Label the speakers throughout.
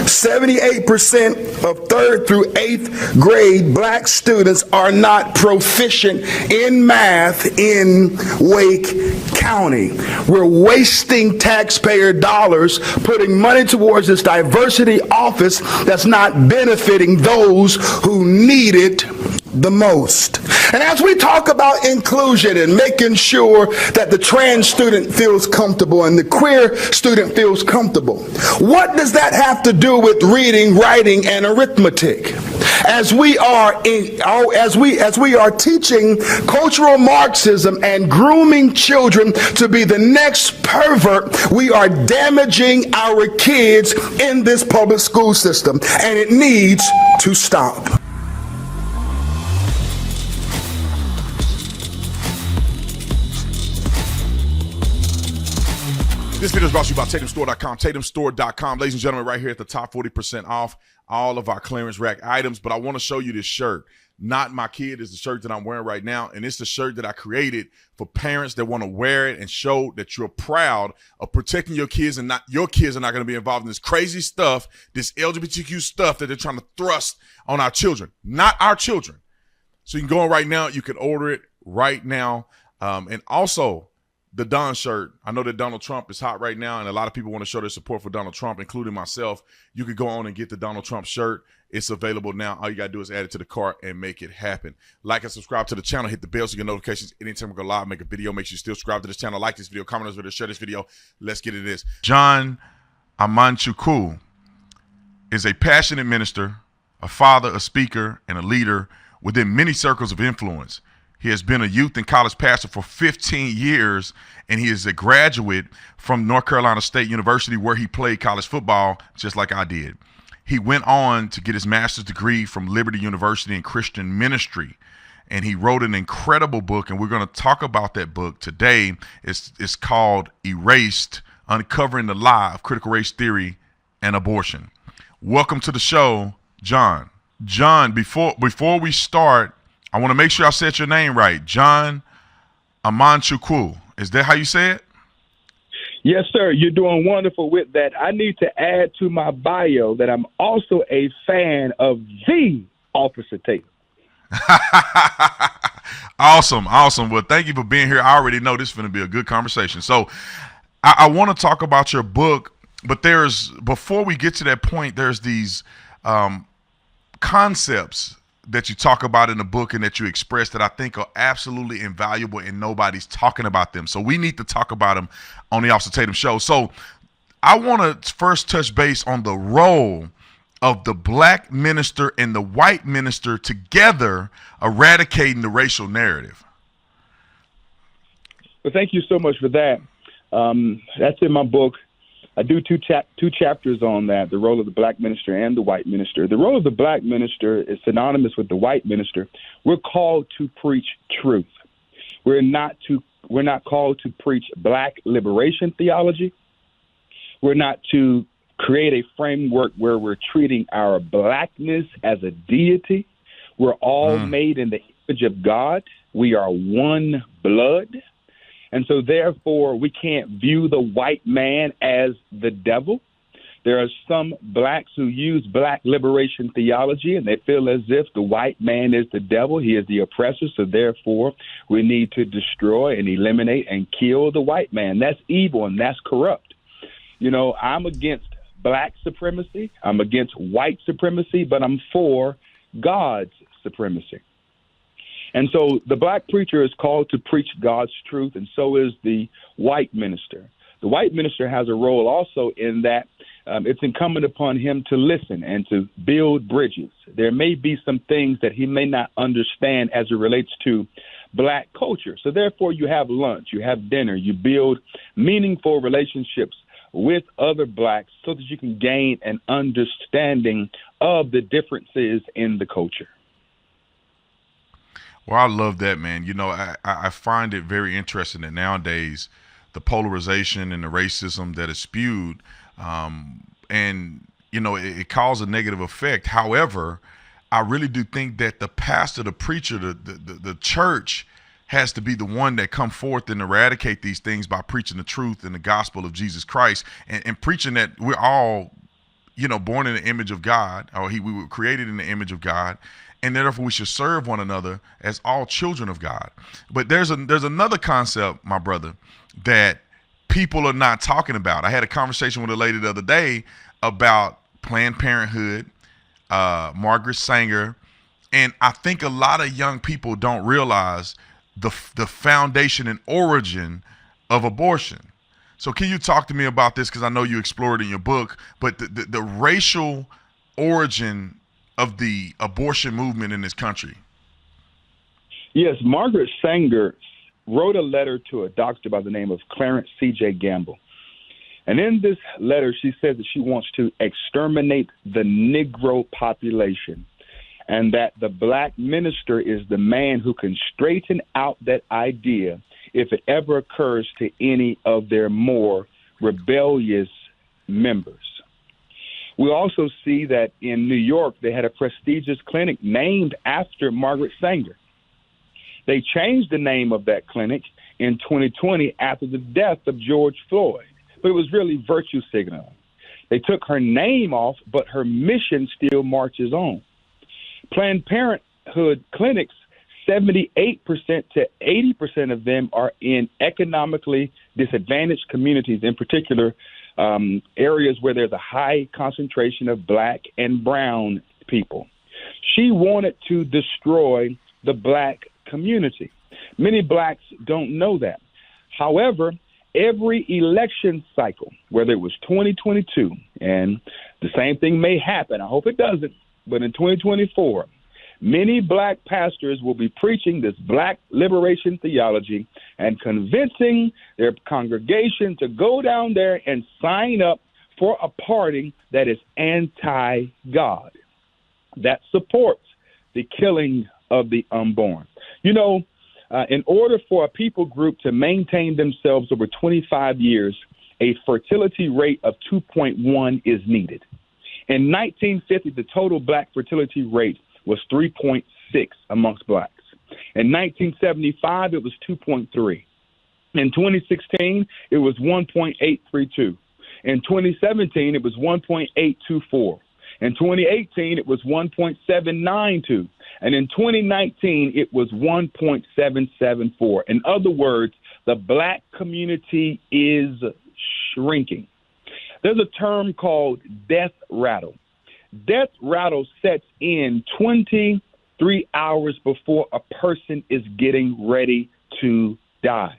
Speaker 1: 78% of 3rd through 8th grade black students are not proficient in math in Wake County. We're wasting taxpayer dollars putting money towards this diversity office that's not benefiting those who need it the most. And as we talk about inclusion and making sure that the trans student feels comfortable and the queer student feels comfortable, what does that have to do with reading, writing, and arithmetic? As we are teaching cultural Marxism and grooming children to be the next pervert, we are damaging our kids in this public school system, and it needs to stop.
Speaker 2: This video is brought to you by TatumStore.com. TatumStore.com. Ladies and gentlemen, right here at the top 40% off all of our clearance rack items. But I want to show you this shirt. Not My Kid is the shirt that I'm wearing right now. And it's the shirt that I created for parents that want to wear it and show that you're proud of protecting your kids, and not your kids are not going to be involved in this crazy stuff, this LGBTQ stuff that they're trying to thrust on our children, not our children. So you can go on right now. You can order it right now. And also, the Don shirt. I know that Donald Trump is hot right now, and a lot of people want to show their support for Donald Trump, including myself. You could go on and get the Donald Trump shirt. It's available now. All you got to do is add it to the cart and make it happen. Like and subscribe to the channel. Hit the bell so you get notifications anytime we go live, make a video. Make sure you still subscribe to this channel. Like this video, comment on this video, share this video. Let's get into this. John Amanchukwu is a passionate minister, a father, a speaker, and a leader within many circles of influence. He has been a youth and college pastor for 15 years, and he is a graduate from North Carolina State University, where he played college football just like I did. He went on to get his master's degree from Liberty University in Christian ministry, and he wrote an incredible book, and we're going to talk about that book today. It's called Erased: Uncovering the Lie of Critical Race Theory and Abortion. Welcome to the show, John. John, before we start, I want to make sure I said your name right. John Amanchukwu. Is that how you say it?
Speaker 3: Yes, sir. You're doing wonderful with that. I need to add to my bio that I'm also a fan of the Officer Tatum.
Speaker 2: Awesome. Well, thank you for being here. I already know this is going to be a good conversation. So I want to talk about your book, but before we get to that point, there's these concepts that you talk about in the book and that you express that I think are absolutely invaluable, and nobody's talking about them. So we need to talk about them on the Officer Tatum Show. So I want to first touch base on the role of the black minister and the white minister together eradicating the racial narrative.
Speaker 3: Well, thank you so much for that. That's in my book. I do two chapters on that, the role of the black minister and the white minister. The role of the black minister is synonymous with the white minister. We're called to preach truth. We're not called to preach black liberation theology. We're not to create a framework where we're treating our blackness as a deity. We're all made in the image of God. We are one blood. And so, therefore, we can't view the white man as the devil. There are some blacks who use black liberation theology, and they feel as if the white man is the devil. He is the oppressor. So, therefore, we need to destroy and eliminate and kill the white man. That's evil, and that's corrupt. You know, I'm against black supremacy. I'm against white supremacy, but I'm for God's supremacy. And so the black preacher is called to preach God's truth, and so is the white minister. The white minister has a role also in that it's incumbent upon him to listen and to build bridges. There may be some things that he may not understand as it relates to black culture. So therefore, you have lunch, you have dinner, you build meaningful relationships with other blacks so that you can gain an understanding of the differences in the culture.
Speaker 2: Well, I love that, man. You know, I find it very interesting that nowadays the polarization and the racism that is spewed, and, you know, it causes a negative effect. However, I really do think that the pastor, the preacher, the church has to be the one that come forth and eradicate these things by preaching the truth and the gospel of Jesus Christ, and preaching that we're all, born in the image of God, or we were created in the image of God, and therefore we should serve one another as all children of God. But there's another concept, my brother, that people are not talking about. I had a conversation with a lady the other day about Planned Parenthood, Margaret Sanger, and I think a lot of young people don't realize the foundation and origin of abortion. So can you talk to me about this? Because I know you explored it in your book, but the racial origin of the abortion movement in this country.
Speaker 3: Yes, Margaret Sanger wrote a letter to a doctor by the name of Clarence C.J. Gamble. And in this letter, she says that she wants to exterminate the Negro population, and that the black minister is the man who can straighten out that idea if it ever occurs to any of their more rebellious members. We also see that in New York, they had a prestigious clinic named after Margaret Sanger. They changed the name of that clinic in 2020 after the death of George Floyd, but it was really virtue signaling. They took her name off, but her mission still marches on. Planned Parenthood clinics, 78% to 80% of them are in economically disadvantaged communities, in particular areas where there's a high concentration of black and brown people. She wanted to destroy the black community. Many blacks don't know that. However, every election cycle, whether it was 2022, and the same thing may happen, I hope it doesn't, but in 2024, many black pastors will be preaching this black liberation theology and convincing their congregation to go down there and sign up for a party that is anti-God, that supports the killing of the unborn. In order for a people group to maintain themselves over 25 years, a fertility rate of 2.1 is needed. In 1950, the total black fertility rate was 3.6 amongst blacks. In 1975, it was 2.3. In 2016, it was 1.832. In 2017, it was 1.824. In 2018, it was 1.792. And in 2019, it was 1.774. In other words, the black community is shrinking. There's a term called death rattle. Death rattle sets in 23 hours before a person is getting ready to die.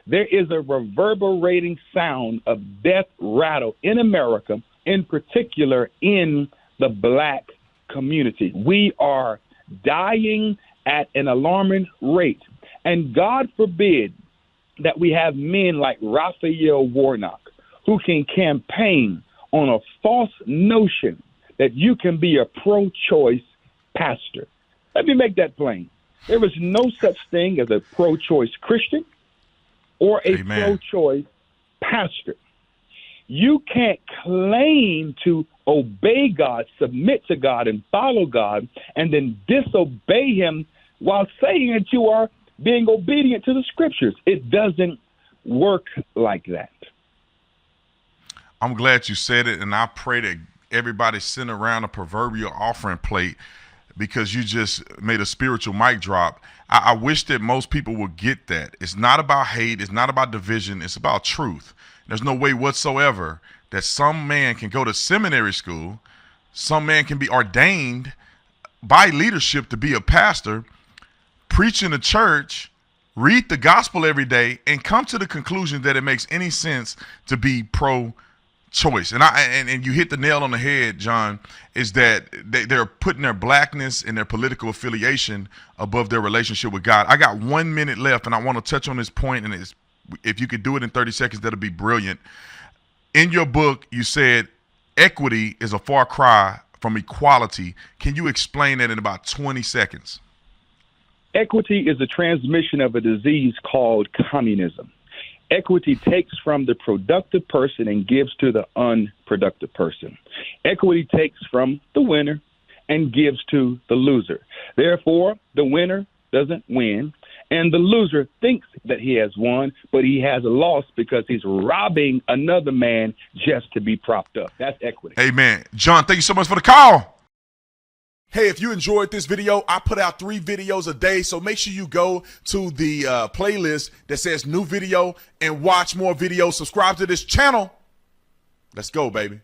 Speaker 3: There is a reverberating sound of death rattle in America, in particular in the black community. We are dying at an alarming rate. And God forbid that we have men like Raphael Warnock who can campaign on a false notion that you can be a pro-choice pastor. Let me make that plain. There is no such thing as a pro-choice Christian or a pro-choice pastor. You can't claim to obey God, submit to God, and follow God, and then disobey him while saying that you are being obedient to the scriptures. It doesn't work like that.
Speaker 2: I'm glad you said it, and I pray that everybody send around a proverbial offering plate, because you just made a spiritual mic drop. I wish that most people would get that. It's not about hate. It's not about division. It's about truth. There's no way whatsoever that some man can go to seminary school, some man can be ordained by leadership to be a pastor, preach in the church, read the gospel every day, and come to the conclusion that it makes any sense to be pro-choice. And you hit the nail on the head, John, is that they're putting their blackness and their political affiliation above their relationship with God. I got 1 minute left, and I want to touch on this point, and if you could do it in 30 seconds, that'd be brilliant. In your book, you said equity is a far cry from equality. Can you explain that in about 20 seconds?
Speaker 3: Equity is the transmission of a disease called communism. Equity takes from the productive person and gives to the unproductive person. Equity takes from the winner and gives to the loser. Therefore, the winner doesn't win, And the loser thinks that he has won, but he has lost because he's robbing another man just to be propped up. That's equity.
Speaker 2: Amen. John, thank you so much for the call. Hey, if you enjoyed this video, I put out 3 videos a day, so make sure you go to the playlist that says new video and watch more videos. Subscribe to this channel. Let's go, baby.